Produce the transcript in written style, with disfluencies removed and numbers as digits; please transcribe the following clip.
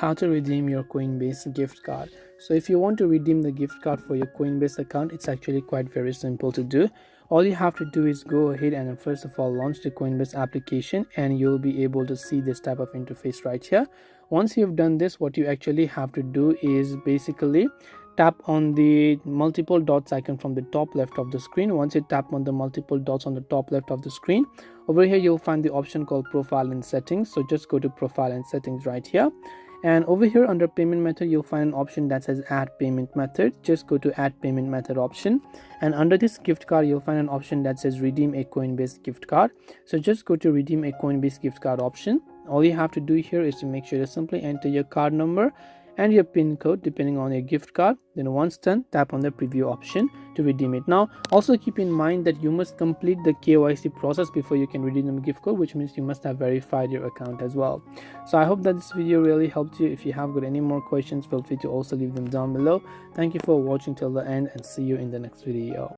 How to redeem your Coinbase gift card. So if you want to redeem the gift card for your Coinbase account, it's actually quite very simple to do. All you have to do is go ahead and first of all launch the Coinbase application, and you'll be able to see this type of interface right here. Once you've done this, what you actually have to do is basically tap on the multiple dots icon from the top left of the screen. Once you tap on the multiple dots on the top left of the screen, over here you'll find the option called profile and settings. So just go to profile and settings right here, and over here under payment method you'll find an option that says add payment method. Just go to add payment method option, and under this gift card you'll find an option that says redeem a Coinbase gift card. So just go to redeem a Coinbase gift card option. All you have to do here is to make sure to simply enter your card number and your pin code depending on your gift card. Then once done, tap on the preview option to redeem it. Now also keep in mind that you must complete the KYC process before you can redeem the gift code, which means you must have verified your account as well. So I hope that this video really helped you. If you have got any more questions, feel free to also leave them down below. Thank you for watching till the end, and see you in the next video.